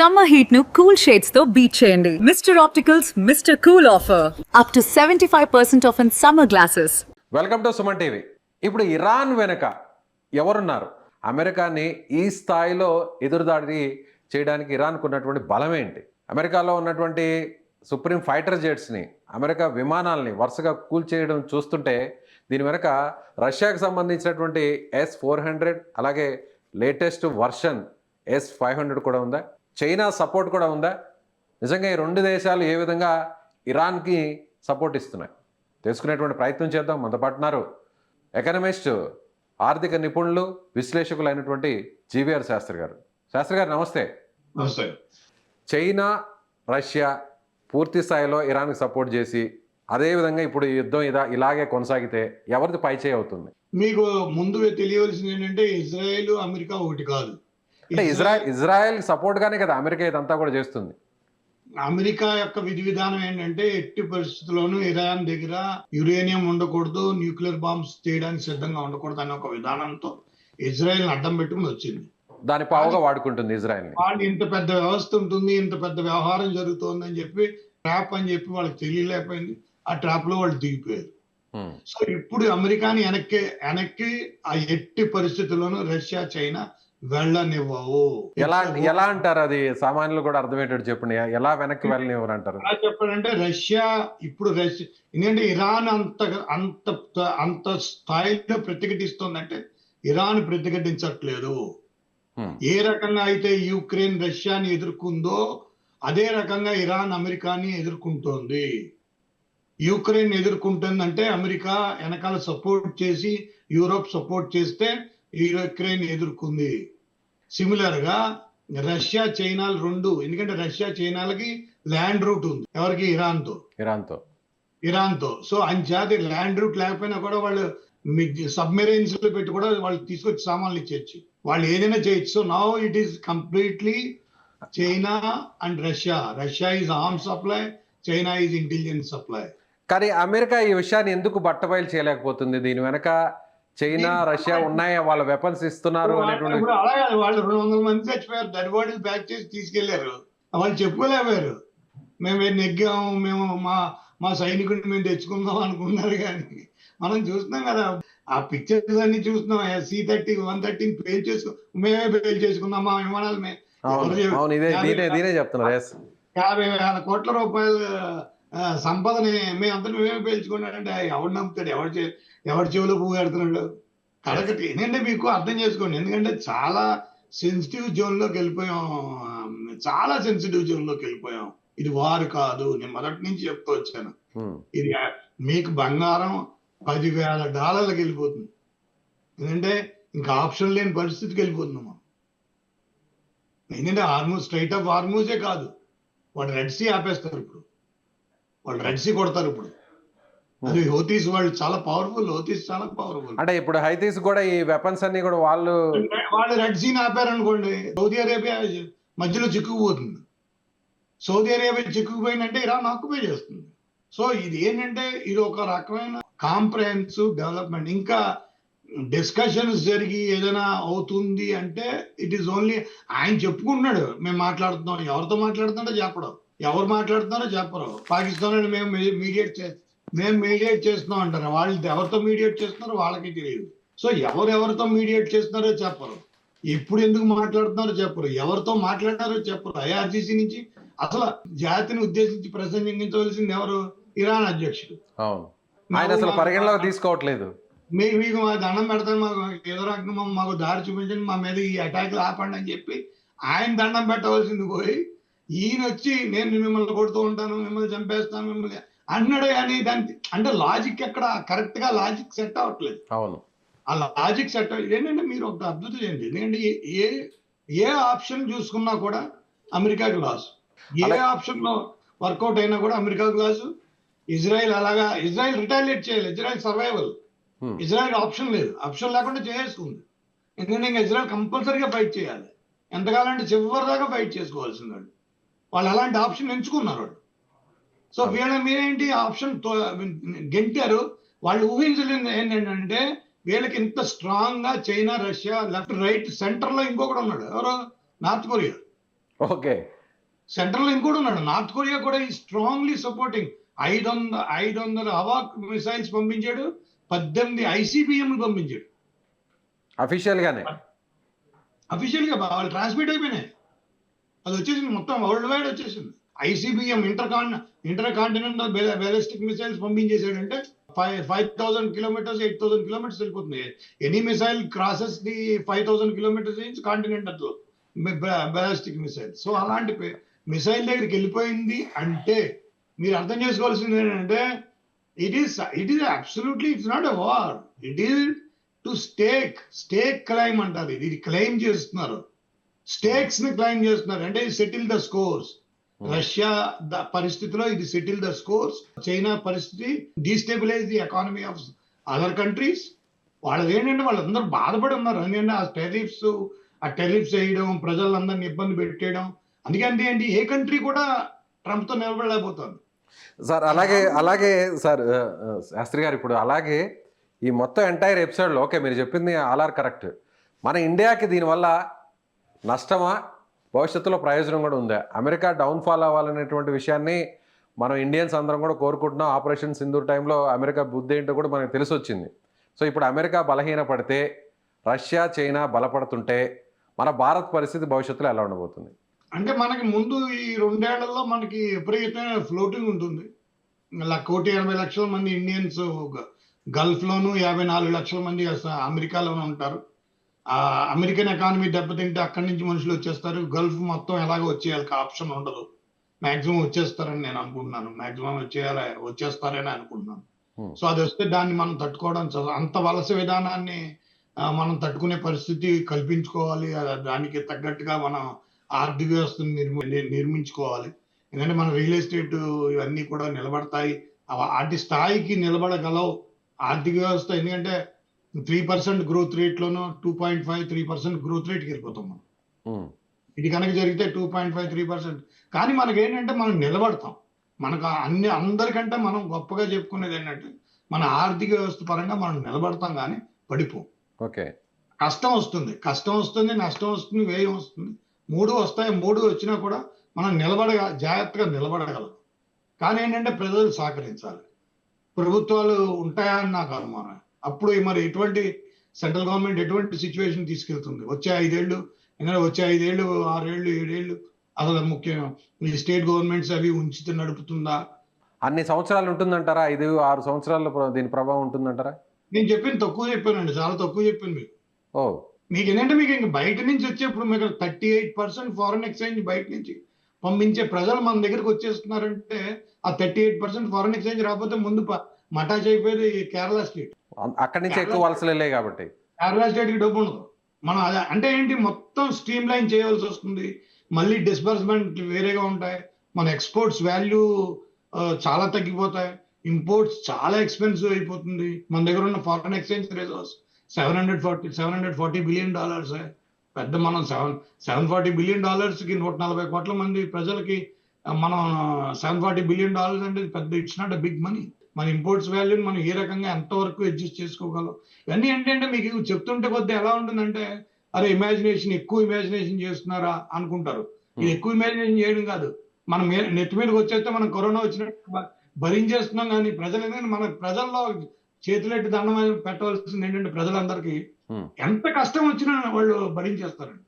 Summer heat ను cool shades తో beat చేయండి. Mister opticals mister cool offer up to 75% of in summer glasses. Welcome to Suman TV. ఇప్పుడు Iran వెనుక ఎవరున్నారు? అమెరికాని ఈ స్థాయిలో ఎదురుదాడి చేయడానికి ఇరాన్కు ఉన్నటువంటి బలం ఏంటి? అమెరికాలో ఉన్నటువంటి సుప్రీం ఫైటర్ జెట్స్ని, అమెరికా విమానాలని వరుసగా కూల్చేయడం చూస్తుంటే దీని వెనుక రష్యాకు సంబంధించినటువంటి S-400 అలాగే లేటెస్ట్ వర్షన్ S-500 కూడా ఉందా? చైనా సపోర్ట్ కూడా ఉందా? నిజంగా ఈ రెండు దేశాలు ఏ విధంగా ఇరాన్కి సపోర్ట్ ఇస్తున్నాయి తెలుసుకునేటువంటి ప్రయత్నం చేద్దాం. మనతో పాటు ఉన్నారు ఎకనమిస్ట్, ఆర్థిక నిపుణులు, విశ్లేషకులు అయినటువంటి జీవీఆర్ శాస్త్రి గారు. శాస్త్రి గారు నమస్తే. నమస్తే. చైనా, రష్యా పూర్తి స్థాయిలో ఇరాన్కి సపోర్ట్ చేసి అదేవిధంగా ఇప్పుడు ఈ యుద్ధం ఇలాగే కొనసాగితే ఎవరిది పైచేయి అవుతుంది? మీకు ముందు తెలియవలసింది ఏంటంటే ఇజ్రాయెల్, అమెరికా ఒకటి కాదు. అంటే ఇజ్రాయెల్ సపోర్ట్ గానే కదా అమెరికా ఇదంతా కూడా చేస్తుంది. అమెరికా యొక్క విధి విధానం ఏంటంటే ఎట్టి పరిస్థితుల్లోనూ ఇరాన్ దగ్గర యురేనియం ఉండకూడదు, న్యూక్లియర్ బాంబ్స్ చేయడానికి సిద్ధంగా ఉండకూడదు అనే ఒక విధానంతో ఇజ్రాయెల్ అడ్డం పెట్టుకుని వచ్చింది. దాని పావుగా వాడుకుంటుంది ఇజ్రాయెల్. వాళ్ళు ఇంత పెద్ద వ్యవస్థ ఉంటుంది, ఇంత పెద్ద వ్యవహారం జరుగుతోంది అని చెప్పి ట్రాప్ అని చెప్పి వాళ్ళకి తెలియలేకపోయింది. ఆ ట్రాప్ లో వాళ్ళు దిగిపోయారు. సో ఇప్పుడు అమెరికాని వెనక్కి ఆ ఎట్టి పరిస్థితుల్లోనూ రష్యా, చైనా వెళ్ళనివ్వవు. ఎలా అంటారు? అది సామాన్యులు కూడా అర్థమయ్యేటట్టు చెప్పండి. ఎలా వెనక్కి వెళ్ళనివ్వరు అంటారు? ఎలా చెప్పాలంటే రష్యా ఎందుకంటే ఇరాన్ అంత స్థాయిలో ప్రతిఘటిస్తోందంటే ఇరాన్ ప్రతిఘటించట్లేదు. ఏ రకంగా అయితే యుక్రెయిన్ రష్యాని ఎదుర్కొందో అదే రకంగా ఇరాన్ అమెరికాని ఎదుర్కొంటోంది. యుక్రెయిన్ ఎదుర్కొంటుందంటే అమెరికా వెనకాల సపోర్ట్ చేసి, యూరోప్ సపోర్ట్ చేస్తే యుక్రెయిన్ ఎదుర్కొంది. సిమిలర్ గా రష్యా, చైనాలు రెండు, ఎందుకంటే రష్యా, చైనాలకి ల్యాండ్ రూట్ ఉంది. ఎవరికి? ఇరాన్తో. సో అంచేత ల్యాండ్ రూట్ లేకపోయినా కూడా వాళ్ళు సబ్మెరైన్స్ లో పెట్టి కూడా వాళ్ళు తీసుకొచ్చి సామాన్లు ఇచ్చేయచ్చు, వాళ్ళు ఏదైనా చేయొచ్చు. So now it is completely China and Russia. Russia is arm supply, China is intelligence supply. కానీ అమెరికా ఈ విషయాన్ని ఎందుకు బట్టబయలు చేయలేకపోతుంది? దీని వెనక చైనా, రష్యా ఉన్నాయా? వాళ్ళ వెపన్స్ ఇస్తున్నారు అనేటువంటి అలాగే వాళ్ళు 200 మంది చచ్చిపోయారు, డెడ్ బాడీలు ప్యాక్ చేసి తీసుకెళ్లారు. వాళ్ళు చెప్పుకోలేకపోయారు. మేము నెగ్గాము, మేము మా సైనికుడిని మేము తెచ్చుకుందాం అనుకున్నారు. కానీ మనం చూస్తున్నాం కదా, ఆ పిక్చర్స్ అన్ని చూస్తున్నాం. C-30, 130 మేమే పేల్ చేసుకున్నాం మా విమానాలు. 50,000 కోట్ల రూపాయల సంపదని మేమంతా మేమే పేల్చుకున్నాడంటే ఎవడు నమ్ముతాడు? ఎవరి చెవులో పువ్వు పెడుతున్నాడు? కడకటి ఏంటంటే మీకు అర్థం చేసుకోండి. ఎందుకంటే చాలా సెన్సిటివ్ జోన్ లోకి వెళ్ళిపోయాం. ఇది వారు కాదు. నేను మొదటి నుంచి చెప్తూ వచ్చాను. ఇది మీకు బంగారం $10,000 వెళ్ళిపోతుంది. ఎందుకంటే ఇంకా ఆప్షన్ లేని పరిస్థితికి వెళ్ళిపోతున్నాం మనం. ఎందుకంటే స్ట్రైట్ ఆఫ్ హార్మూజే కాదు, వాళ్ళు రెడ్ సీ ఆపేస్తారు. ఇప్పుడు వాళ్ళు రెడ్ సీ కొడతారు. ఇప్పుడు అది హౌతీస్ వాళ్ళు చాలా పవర్ఫుల్. అంటే ఇప్పుడు హైతీస్ కూడా ఈ వెపన్స్ అన్ని కూడా వాళ్ళు రెడ్ సీని ఆపారనుకోండి, సౌదీ అరేబియా మధ్యలో చిక్కుకుపోతుంది. సౌదీ అరేబియా చిక్కుకుపోయిందంటే ఇరాన్ ఆక్యుపై చేస్తుంది. సో ఇది ఏంటంటే ఇది ఒక రకమైన కాంప్రహెన్సివ్ డెవలప్మెంట్. ఇంకా డిస్కషన్స్ జరిగి ఏదైనా అవుతుంది అంటే ఇట్ ఈస్ ఓన్లీ ఆయన చెప్పుకుంటున్నాడు, మేము మాట్లాడుతున్నాం. ఎవరితో మాట్లాడుతున్నాడో చెప్పడం, ఎవరు మాట్లాడుతున్నారో చెప్పరు. పాకిస్తాన్ మేము మీడియేట్ చేస్తున్నాం అంటారు. వాళ్ళు ఎవరితో మీడియేట్ చేస్తున్నారో వాళ్ళకి తెలియదు. సో ఎవరెవరితో మీడియేట్ చేస్తున్నారో చెప్పరు, ఎప్పుడు ఎందుకు మాట్లాడుతున్నారో చెప్పరు, ఎవరితో మాట్లాడారో చెప్పరు. IRGC నుంచి అసలు జాతిని ఉద్దేశించి ప్రసంగించవలసింది ఎవరు? ఇరాన్ అధ్యక్షుడు. ఆయన అసలు పరిగణలోకి తీసుకోవట్లేదు. మీకు మా దండం పెడతాను, మాకు ఏదో రకంగా మాకు దారి చూపించండి, మా మీద ఈ అటాక్లు ఆపండి అని చెప్పి ఆయన దండం పెట్టవలసింది పోయి ఈయన వచ్చి నేను మిమ్మల్ని కొడుతూ ఉంటాను, మిమ్మల్ని చంపేస్తాను, మిమ్మల్ని అన్నాడు. కానీ దానికి అంటే లాజిక్ ఎక్కడ కరెక్ట్ గా లాజిక్ సెట్ అవ్వట్లేదు. ఆ లాజిక్ సెట్ ఏంటంటే మీరు ఒక అద్భుతం చేయండి. ఎందుకంటే ఏ ఆప్షన్ చూసుకున్నా కూడా అమెరికాకి లాస్. ఏ ఆప్షన్ లో వర్కౌట్ అయినా కూడా అమెరికాకి లాస్. ఇజ్రాయెల్ రిటాలియేట్ చేయాలి. Israel survival. ఇజ్రాయెల్ ఆప్షన్ లేదు, ఆప్షన్ లేకుండా చేసుకుంది. ఎందుకంటే ఇంకా ఇజ్రాయెల్ కంపల్సరీగా ఫైట్ చేయాలి. ఎంతకాలం అంటే చివరి దాకా ఫైట్ చేసుకోవాల్సింది. వాళ్ళు అలాంటి ఆప్షన్ ఎంచుకున్నారు వాళ్ళు. సో వీళ్ళ మీరేంటి ఆప్షన్ గెంటారు. వాళ్ళు ఊహించలేదు ఏంటంటే వీళ్ళకి ఇంత స్ట్రాంగ్ గా China, Russia, left, right, centre లో ఇంకొకటి ఉన్నాడు. ఎవరు? North Korea. ఓకే. సెంట్రల్ లో ఇంకోటి ఉన్నాడు. నార్త్ కొరియా కూడా ఈ స్ట్రాంగ్లీ సపోర్టింగ్ 500 హవాక్ మిసైల్స్ పంపించాడు, 18 ఐసీబీఎం పంపించాడు. అఫీషియల్ గానే. అఫీషియల్ గా వాళ్ళు ట్రాన్స్మిట్ అయిపోయినాయి. అది వచ్చేసింది, మొత్తం వరల్డ్ వైడ్ వచ్చేసింది. ICBM intercontinental ballistic missiles పంపించేసాడంటే 5,000 కిలోమీటర్స్ 8,000 కిలోమీటర్స్ వెళ్ళిపోతుంది. Any missile crosses the 5,000 kilometres నుంచి కాంటినెంటల్ బ్యాలిస్టిక్ మిసైల్. సో అలాంటి మిసైల్ దగ్గరికి వెళ్ళిపోయింది అంటే మీరు అర్థం చేసుకోవాల్సింది ఏంటంటే it is absolutely it's not a war, it is to stake claim అంటారు. ఇది క్లెయిమ్ చేస్తున్నారు, స్టేక్స్ ని క్లైమ్ చేస్తున్నారు. అంటే సెటిల్ ద స్కోర్స్. రష్యా పరిస్థితిలో ఇది సెటిల్ ద స్కోర్స్. చైనా పరిస్థితి destabilise the economy of other countries. వాళ్ళది ఏంటంటే వాళ్ళందరూ బాధపడి ఉన్నారు. ఎందుకంటే ఆ టెరిఫ్స్ వేయడం, ప్రజలందరినీ ఇబ్బంది పెట్టేయడం. అందుకంటే ఏంటి, ఏ కంట్రీ కూడా ట్రంప్ తో నిలబడలేకపోతుంది సార్. అలాగే సార్ శాస్త్రి గారు, ఇప్పుడు అలాగే ఈ మొత్తం ఎంటైర్ ఎపిసోడ్లో ఓకే మీరు చెప్పింది ఆల్ ఆర్ కరెక్ట్. మన ఇండియాకి దీనివల్ల నష్టమా, భవిష్యత్తులో ప్రయోజనం కూడా ఉందా? అమెరికా డౌన్ఫాల్ అవ్వాలనేటువంటి విషయాన్ని మనం ఇండియన్స్ అందరం కూడా కోరుకుంటున్నాం. ఆపరేషన్ సింధూర్ టైంలో అమెరికా బుద్ధి ఏంటో కూడా మనకు తెలిసి వచ్చింది. సో ఇప్పుడు అమెరికా బలహీనపడితే, రష్యా చైనా బలపడుతుంటే మన భారత్ పరిస్థితి భవిష్యత్తులో ఎలా ఉండబోతుంది? అంటే మనకి ముందు ఈ 2 ఏళ్లలో మనకి విపరీతమైన ఫ్లోటింగ్ ఉంటుంది. 1,80,00,000 మంది ఇండియన్స్ గల్ఫ్ లోను, 54 లక్షల మంది అమెరికాలోనూ ఉంటారు. అమెరికన్ ఎకానమీ దెబ్బతింటే అక్కడి నుంచి మనుషులు వచ్చేస్తారు. గల్ఫ్ మొత్తం ఎలాగో వచ్చేయాలి, ఆప్షన్ ఉండదు. మాక్సిమం వచ్చేస్తారని నేను అనుకుంటున్నాను. మాక్సిమం వచ్చేస్తారని అనుకుంటున్నాను. సో అది వస్తే దాన్ని మనం తట్టుకోవడం, అంత వలస విధానాన్ని మనం తట్టుకునే పరిస్థితి కల్పించుకోవాలి. దానికి తగ్గట్టుగా మనం ఆర్థిక వ్యవస్థను నిర్మించుకోవాలి. ఎందుకంటే మన రియల్ ఎస్టేట్ ఇవన్నీ కూడా నిలబడతాయి. వాటి స్థాయికి నిలబడగలవు ఆర్థిక వ్యవస్థ. ఎందుకంటే 3% గ్రోత్ రేట్ లోనూ 2.5-3% గ్రోత్ రేట్కి వెళ్ళిపోతాం మనం. ఇది కనుక జరిగితే 2.5-3%. కానీ మనకేంటంటే మనం నిలబడతాం. మనకు అందరికంటే మనం గొప్పగా చెప్పుకునేది ఏంటంటే మన ఆర్థిక వ్యవస్థ పరంగా మనం నిలబడతాం, కానీ పడిపోం. ఓకే. కష్టం వస్తుంది, నష్టం వస్తుంది, వ్యయం వస్తుంది, 3 వస్తాయి. 3 వచ్చినా కూడా మనం జాగ్రత్తగా నిలబడగలం. కానీ ఏంటంటే ప్రజలు సహకరించాలి. ప్రభుత్వాలు ఉంటాయని నాకు అనుమానం. అప్పుడు మరి ఎటువంటి సెంట్రల్ గవర్నమెంట్ ఎటువంటి సిచ్యువేషన్ తీసుకెళ్తుంది? వచ్చే 5 ఏళ్ళు, ఎందుకంటే వచ్చే 5 ఏళ్ళు 6 ఏళ్ళు 7 ఏళ్ళు అసలు ముఖ్యం ఈ స్టేట్ గవర్నమెంట్స్ అవి ఉంచితే నడుపుతుందా? అన్ని సంవత్సరాలు ఉంటుందంటారా? 5-6 సంవత్సరాల్లో దీని ప్రభావం ఉంటుందంటారా? నేను తక్కువ చెప్పానండి, చాలా తక్కువ చెప్పాను మీకు. మీకు ఏంటంటే మీకు ఇంక బయట నుంచి వచ్చేప్పుడు మీకు 38% ఫారెన్ ఎక్స్చేంజ్ బయట నుంచి పంపించే ప్రజలు మన దగ్గరికి వచ్చేస్తున్నారంటే ఆ 38% ఫారెన్ ఎక్స్చేంజ్ రాకపోతే ముందు మటాచ్ అయిపోయేది కేరళ స్టేట్. అక్కడి నుంచి ఎక్కువ వలసలు వెళ్ళాయి కాబట్టి కేరళ స్టేట్ కి డబ్బు ఉండదు. మనం అదే అంటే ఏంటి, మొత్తం స్ట్రీమ్ లైన్ చేయాల్సి వస్తుంది. మళ్ళీ డిస్బర్స్మెంట్ వేరేగా ఉంటాయి. మన ఎక్స్పోర్ట్స్ వాల్యూ చాలా తగ్గిపోతాయి. ఇంపోర్ట్స్ చాలా ఎక్స్పెన్సివ్ అయిపోతుంది. మన దగ్గర ఉన్న ఫారెన్ ఎక్స్చేంజ్ రిజర్వ్స్ $740 బిలియన్. పెద్ద మనం $740 బిలియన్ కి 140 కోట్ల మంది ప్రజలకి మనం $740 బిలియన్ అంటే పెద్ద, it's not a big money. మన ఇంపోర్ట్స్ వాల్యూని మనం ఏ రకంగా ఎంతవరకు అడ్జస్ట్ చేసుకోగలం, ఇవన్నీ ఏంటంటే మీకు చెప్తుంటే కొద్దిగా ఎలా ఉంటుందంటే అరే ఎక్కువ ఇమాజినేషన్ చేస్తున్నారా అనుకుంటారు. ఇది ఎక్కువ ఇమాజినేషన్ చేయడం కాదు. మనం నెత్తి మీదకి వచ్చేస్తే మనం కరోనా వచ్చినట్టు భరించేస్తున్నాం. కానీ మన ప్రజల్లో చేతులెట్టి దండం పెట్టవలసింది ఏంటంటే ప్రజలందరికీ ఎంత కష్టం వచ్చినా వాళ్ళు భరించేస్తారండి.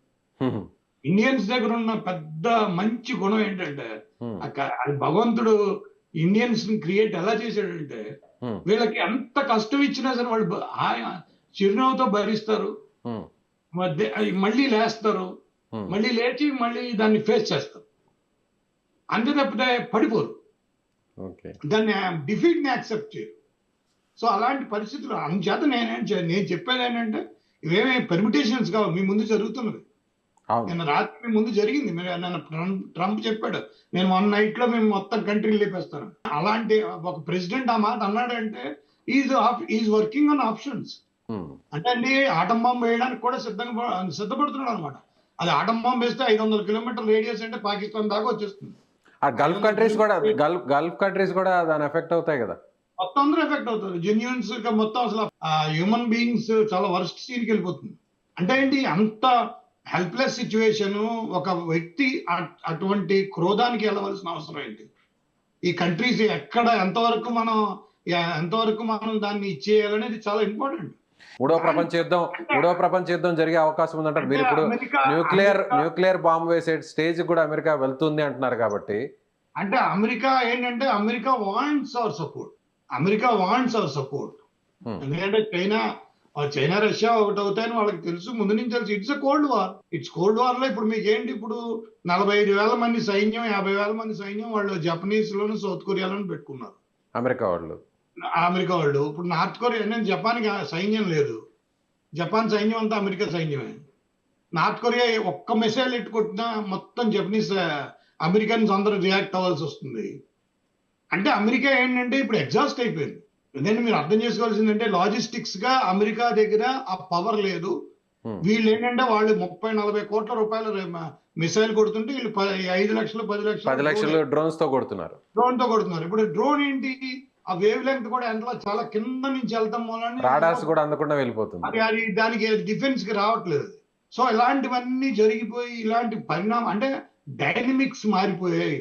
ఇండియన్స్ దగ్గర ఉన్న పెద్ద మంచి గుణం ఏంటంటే అది భగవంతుడు ఇండియన్స్ ని క్రియేట్ ఎలా చేశాడంటే వీళ్ళకి ఎంత కష్టం ఇచ్చినా సరే వాళ్ళు చిరునవ్వుతో భరిస్తారు. మళ్ళీ లేస్తారు, మళ్ళీ లేచి మళ్ళీ దాన్ని ఫేస్ చేస్తారు. అంతే తప్పితే పడిపోరు, దాన్ని డిఫీట్ ని యాక్సెప్ట్ చేయరు. సో అలాంటి పరిస్థితులు అందుచేత నేను చెప్పేది ఏంటంటే ఇవేమే పెర్మిటేషన్స్ కావు, మీ ముందు జరుగుతున్నది. నిన్న రాత్రి మీ ముందు జరిగింది. నన్ను ట్రంప్ చెప్పాడు నేను 1 night లో మేము మొత్తం కంట్రీని లేపేస్తాను. అలాంటి ఒక ప్రెసిడెంట్ ఆ మాట అన్నాడంటే ఈజ్ వర్కింగ్ ఆన్ ఆప్షన్స్. అంటే అండి ఆటం బాంబు వేయడానికి కూడా సిద్ధపడుతున్నాడు అనమాట. అది ఆటం బాంబు వేస్తే 500 కిలోమీటర్ల రేడియస్ అంటే పాకిస్తాన్ దాకా వచ్చేస్తుంది. ఆ గల్ఫ్ కంట్రీస్ కూడా దాని ఎఫెక్ట్ అవుతాయి కదా. మొత్తం అందరూ ఎఫెక్ట్ అవుతారు. జెన్యూన్స్ మొత్తం అసలు హ్యూమన్ బీయింగ్స్ చాలా వర్స్ట్ సీన్కి వెళ్ళిపోతుంది. అంటే ఏంటి, అంత హెల్ప్లెస్ సిచ్యువేషన్. ఒక వ్యక్తి అటువంటి క్రోధానికి వెళ్ళవలసిన అవసరం ఏంటి? ఈ కంట్రీస్ ఎక్కడ ఎంతవరకు మనం దాన్ని ఇచ్చేయాలనేది చాలా ఇంపార్టెంట్. మూడో ప్రపంచ యుద్ధం జరిగే అవకాశం ఉందంటారు మీరు. ఇప్పుడు న్యూక్లియర్ బాంబు వేసే స్టేజ్ కూడా అమెరికా వెళ్తుంది అంటున్నారు కాబట్టి. అంటే అమెరికా వాంట్స్ అవర్ సపోర్ట్. ఎందుకంటే చైనా రష్యా ఒకటి అవుతాయని వాళ్ళకి తెలుసు, ముందు నుంచి తెలుసు. ఇట్స్ కోల్డ్ వార్ లో ఇప్పుడు మీకు ఏంటి, ఇప్పుడు 45,000 మంది సైన్యం, 50,000 మంది సైన్యం వాళ్ళు జపనీస్ లోను సౌత్ కొరియాలోను పెట్టుకున్నారు. అమెరికా వాళ్ళు ఇప్పుడు నార్త్ కొరియా, జపాన్ సైన్యం లేదు, జపాన్ సైన్యం అంతా అమెరికా సైన్యమే. నార్త్ కొరియా ఒక్క మిసైల్ కొట్టినా మొత్తం జపనీస్ అమెరికన్స్ అందరూ రియాక్ట్ అవ్వాల్సి వస్తుంది. అంటే అమెరికా ఏంటంటే ఇప్పుడు ఎగ్జాస్ట్ అయిపోయింది. ఎందుకంటే మీరు అర్థం చేసుకోవాల్సిందంటే లాజిస్టిక్స్ గా అమెరికా దగ్గర ఆ పవర్ లేదు. వీళ్ళు ఏంటంటే వాళ్ళు 30-40 కోట్ల రూపాయలు మిసైల్ కొడుతుంటే వీళ్ళు 5 లక్షలు 10 లక్షలు డ్రోన్ తో కొడుతున్నారు. ఇప్పుడు డ్రోన్ ఏంటి, ఆ వేవ్ లెంగ్త్ కూడా ఎంతలో చాలా కింద నుంచి వెళ్తాం మూలాన్ని రాడార్స్ కూడా అందకుండా వెళ్ళిపోతుంది. అది దానికి డిఫెన్స్ కి రావట్లేదు. సో ఇలాంటివన్నీ జరిగిపోయి ఇలాంటి పరిణామం అంటే డైనమిక్స్ మారిపోయాయి.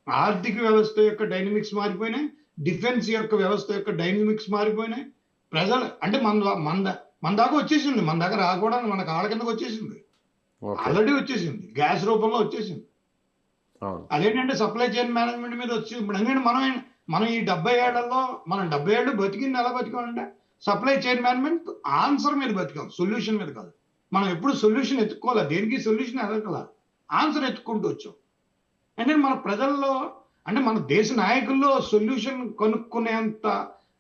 ఆర్థిక వ్యవస్థ యొక్క డైనమిక్స్ మారిపోయినాయి, డిఫెన్స్ యొక్క వ్యవస్థ యొక్క డైనమిక్స్ మారిపోయినాయి. ప్రజలు అంటే మన దాకా వచ్చేసింది, మన దగ్గర రాకూడదు, మన కాళ్ళ కిందకి వచ్చేసింది, ఆల్రెడీ వచ్చేసింది, గ్యాస్ రూపంలో వచ్చేసింది. అదేంటంటే సప్లై చైన్ మేనేజ్మెంట్ మీద వచ్చి ఇప్పుడు ఎందుకంటే మనం ఈ 70 ఏళ్లలో మనం 70 ఏళ్ళు బతికింది ఎలా బతికామంటే సప్లై చైన్ మేనేజ్మెంట్ ఆన్సర్ మీద బతికాం, సొల్యూషన్ మీద కాదు. మనం ఎప్పుడు సొల్యూషన్ ఎత్తుకోవాలి, దేనికి సొల్యూషన్ ఎదగల, ఆన్సర్ ఎత్తుకుంటూ వచ్చాం. అంటే మన ప్రజల్లో అంటే మన దేశ నాయకుల్లో సొల్యూషన్ కనుక్కునేంత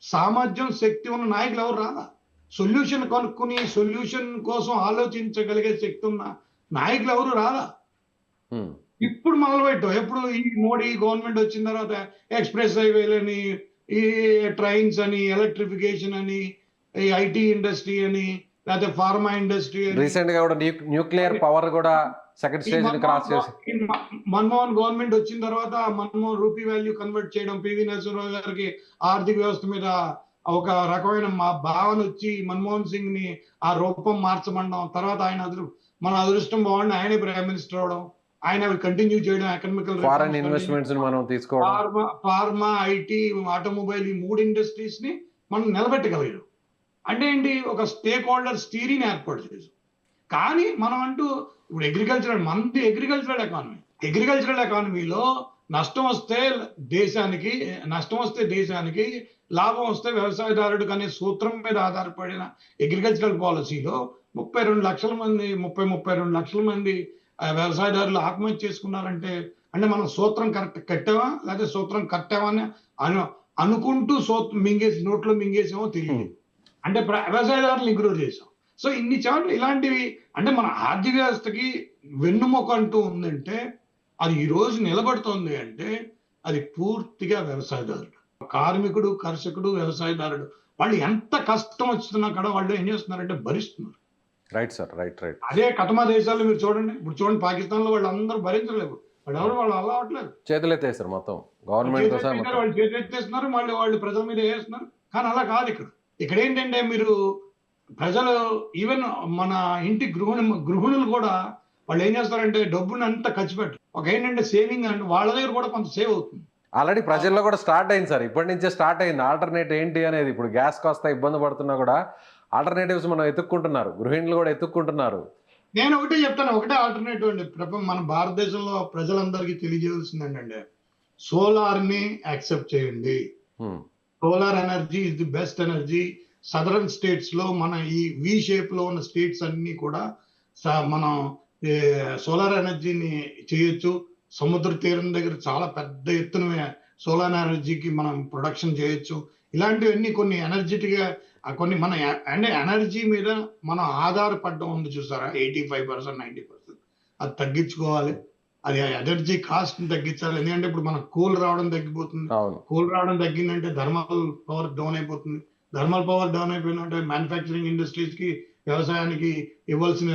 సామర్థ్యం, శక్తి ఉన్న నాయకులు ఎవరు రాలా. సొల్యూషన్ కనుక్కుని సొల్యూషన్ కోసం ఆలోచించగలిగే శక్తి ఉన్న నాయకులు ఎవరు రాలా. ఇప్పుడు మొదలుపెట్టాం. ఎప్పుడు ఈ మోడీ గవర్నమెంట్ వచ్చిన తర్వాత ఎక్స్ప్రెస్ హైవేలని, ఈ ట్రైన్స్ అని, ఎలక్ట్రిఫికేషన్ అని, ఈ ఐటీ ఇండస్ట్రీ అని, లేకపోతే ఫార్మా ఇండస్ట్రీ అని, రీసెంట్ గా కూడా న్యూక్లియర్ పవర్ కూడా సెకండ్ స్టేజ్ క్రాస్ చేసి మన్మోహన్ గవర్నమెంట్ వచ్చిన తర్వాత మన్మోహన్ రూపీ వాల్యూ కన్వర్ట్ చేయడం, పివి నరసింహరావు గారికి ఆర్థిక వ్యవస్థ మీద ఒక రకమైన భావన వచ్చి మన్మోహన్ సింగ్ ని ఆ రూపం మార్చమండం, తర్వాత మన అదృష్టం బాగుండి ఆయనే ప్రైమ్ మినిస్టర్ అవడం, ఆయన కంటిన్యూ చేయడం, ఎకనామికల్ ఫారెన్ ఇన్వెస్ట్మెంట్స్ మనం తీసుకోవడం, ఫార్మా, ఐటీ, ఆటోమొబైల్, ఈ 3 ఇండస్ట్రీస్ ని మనం నిలబెట్టగలిగాం. అంటే ఏంటి, ఒక స్టేక్ హోల్డర్స్ థియరీని ఏర్పాటు చేసాం. కానీ మనం అంటూ ఇప్పుడు అగ్రికల్చరల్ ఎకానమీలో నష్టం వస్తే దేశానికి, లాభం వస్తే వ్యవసాయదారుడికి అనే సూత్రం మీద ఆధారపడిన అగ్రికల్చరల్ పాలసీలో 32 లక్షల మంది వ్యవసాయదారులు ఆత్మహత్య చేసుకున్నారంటే అంటే మనం సూత్రం కట్టామా లేకపోతే సూత్రం కట్టామా అని అనుకుంటూ నోట్లో మింగేసామో తెలియదు. అంటే వ్యవసాయదారులు ఇంక్లూడ్ చేసాం. సో ఇన్ని చోట్ల ఇలాంటివి అంటే మన ఆర్థిక వ్యవస్థకి వెన్నుముక అంటూ ఉందంటే అది ఈ రోజు నిలబడుతోంది అంటే అది పూర్తిగా వ్యవసాయదారుడు, కార్మికుడు, కర్షకుడు, వ్యవసాయదారుడు. వాళ్ళు ఎంత కష్టం వస్తున్నా కూడా వాళ్ళు ఏం చేస్తున్నారంటే భరిస్తున్నారు. Right sir, right. అదే కథమా దేశాల్లో మీరు చూడండి, పాకిస్తాన్ లో వాళ్ళు అందరూ భరించలేరు, వాళ్ళు అలా అవట్లేదు, చేతులెత్తేస్తారు మొత్తం గవర్నమెంట్, వాళ్ళు చేతులెత్తేస్తున్నారు, వాళ్ళు ప్రజల మీద వేస్తున్నారు. కానీ అలా కాదు. ఇక్కడ ఏంటంటే మీరు ప్రజలు ఈవెన్ మన ఇంటి గృహిణులు కూడా వాళ్ళు ఏం చేస్తారంటే డబ్బుని అంతా ఖర్చు పెట్టరు. ఏంటంటే సేవింగ్ అంటే వాళ్ళ దగ్గర కూడా కొంత సేవ్ అవుతుంది. ఆల్రెడీ ప్రజల్లో కూడా స్టార్ట్ అయింది సార్, ఇప్పటి నుంచే స్టార్ట్ అయింది. ఆల్టర్నేట్ ఏంటి అనేది ఇప్పుడు గ్యాస్ కాస్త ఇబ్బంది పడుతున్నా కూడా ఆల్టర్నేటివ్స్ మనం ఎత్తుక్కుంటున్నారు, గృహిణులు కూడా ఎత్తుక్కుంటున్నారు. నేను ఒకటే చెప్తాను, ఒకటే ఆల్టర్నేటివ్ అండి. మన భారతదేశంలో ప్రజలందరికీ తెలియజేయాల్సింది ఏంటంటే సోలార్ ని యాక్సెప్ట్ చేయండి. Solar energy is the best energy. Southern states లో మన ఈ వి షేప్ లో ఉన్న స్టేట్స్ అన్ని కూడా మనం సోలార్ ఎనర్జీని చేయొచ్చు. సముద్ర తీరం దగ్గర చాలా పెద్ద ఎత్తున సోలార్ ఎనర్జీకి మనం ప్రొడక్షన్ చేయొచ్చు. ఇలాంటివన్నీ కొన్ని ఎనర్జెటిక్ గా కొన్ని మన అంటే ఎనర్జీ మీద మనం ఆధారపడడం ఉంది చూసారా, 85%, 90%. అది తగ్గించుకోవాలి. అది ఎనర్జీ కాస్ట్ ని తగ్గించాలి. ఎందుకంటే ఇప్పుడు మన కూల్ రావడం తగ్గిపోతుంది. కూల్ రావడం తగ్గిందంటే థర్మల్ పవర్ డౌన్ అయిపోతుంది. థర్మల్ పవర్ డౌన్ అయిపోయిందంటే మ్యానుఫ్యాక్చరింగ్ ఇండస్ట్రీస్ కి, వ్యవసాయానికి ఇవ్వాల్సిన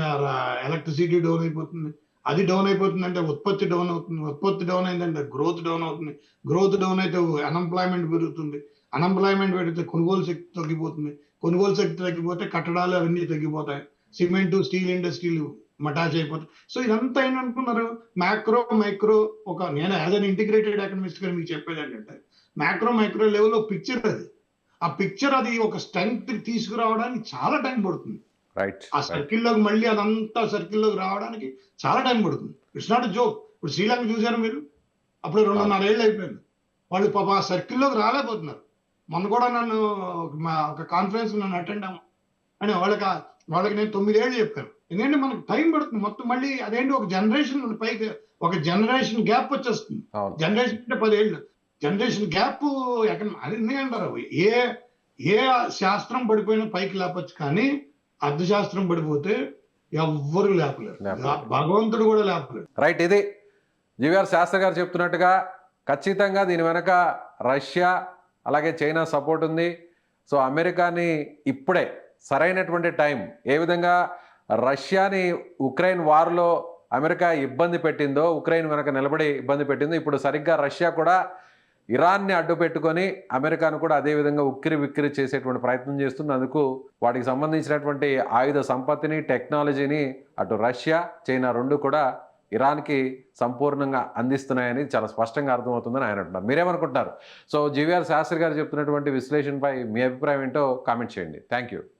ఎలక్ట్రిసిటీ డౌన్ అయిపోతుంది. అది డౌన్ అయిపోతుందంటే ఉత్పత్తి డౌన్ అవుతుంది. ఉత్పత్తి డౌన్ అయిందంటే గ్రోత్ డౌన్ అవుతుంది. గ్రోత్ డౌన్ అయితే అన్ఎంప్లాయ్మెంట్ పెరుగుతుంది. అన్ఎంప్లాయ్మెంట్ పెరిగితే కొనుగోలు శక్తి తగ్గిపోతుంది. కొనుగోలు శక్తి తగ్గిపోతే కట్టడాలు అవన్నీ తగ్గిపోతాయి. సిమెంట్, స్టీల్ ఇండస్ట్రీలు మటాచ్ అయిపోతుంది. సో ఇదంతా ఏంటనుకున్నారు, మ్యాక్రో మైక్రో నేను యాజ్ అన్ ఇంటిగ్రేటెడ్ ఎకనమిస్ట్ గా మీకు చెప్పేది ఏంటంటే, మ్యాక్రో మైక్రో లెవెల్లో పిక్చర్ అది. ఆ పిక్చర్ అది ఒక స్ట్రెంగ్త్ తీసుకురావడానికి చాలా టైం పడుతుంది. రైట్. ఆ సర్కిల్లోకి మళ్ళీ అదంతా సర్కిల్లోకి రావడానికి చాలా టైం పడుతుంది. It's not joke. ఇప్పుడు శ్రీలంక చూసారు మీరు, అప్పుడు 2.5 ఏళ్ళు అయిపోయింది. వాళ్ళు పాప ఆ సర్కిల్లోకి రాలేకపోతున్నారు. మొన్న కూడా నన్ను ఒక కాన్ఫరెన్స్ నన్ను అటెండ్ అవ్వ అని వాళ్ళకి నేను 9 ఏళ్ళు చెప్పాను. ఎందుకంటే మనకు టైం పడుతుంది. మొత్తం మళ్ళీ అదేంటి ఒక జనరేషన్ పైకి ఒక జనరేషన్ గ్యాప్ వచ్చేస్తుంది. జనరేషన్ అంటే 10 ఏళ్ళు జనరేషన్ గ్యాప్ అది ఎందుకంటారు. ఏ శాస్త్రం పడిపోయినా పైకి లేపచ్చు, కానీ అర్థశాస్త్రం పడిపోతే ఎవ్వరు లేపలేరు, భగవంతుడు కూడా లేపలేరు. రైట్. ఇది జీవీఆర్ శాస్త్రి గారు చెప్తున్నట్టుగా ఖచ్చితంగా దీని వెనక రష్యా అలాగే చైనా సపోర్ట్ ఉంది. సో అమెరికాని ఇప్పుడే సరైనటువంటి టైం, ఏ విధంగా రష్యాని ఉక్రెయిన్ వార్లో అమెరికా ఇబ్బంది పెట్టిందో, ఉక్రెయిన్ వెనక నిలబడి ఇబ్బంది పెట్టిందో, ఇప్పుడు సరిగ్గా రష్యా కూడా ఇరాన్ని అడ్డు పెట్టుకొని అమెరికాను కూడా అదే విధంగా ఉక్కిరి విక్కిరి చేసేటువంటి ప్రయత్నం చేస్తున్నందుకు వాటికి సంబంధించినటువంటి ఆయుధ సంపత్తిని, టెక్నాలజీని అటు రష్యా చైనా రెండు కూడా ఇరాన్కి సంపూర్ణంగా అందిస్తున్నాయని చాలా స్పష్టంగా అర్థమవుతుందని ఆయన అంటున్నారు. మీరేమనుకుంటున్నారు? సో జీవీఆర్ శాస్త్రి గారు చెప్తున్నటువంటి విశ్లేషణపై మీ అభిప్రాయం ఏంటో కామెంట్ చేయండి. Thank you.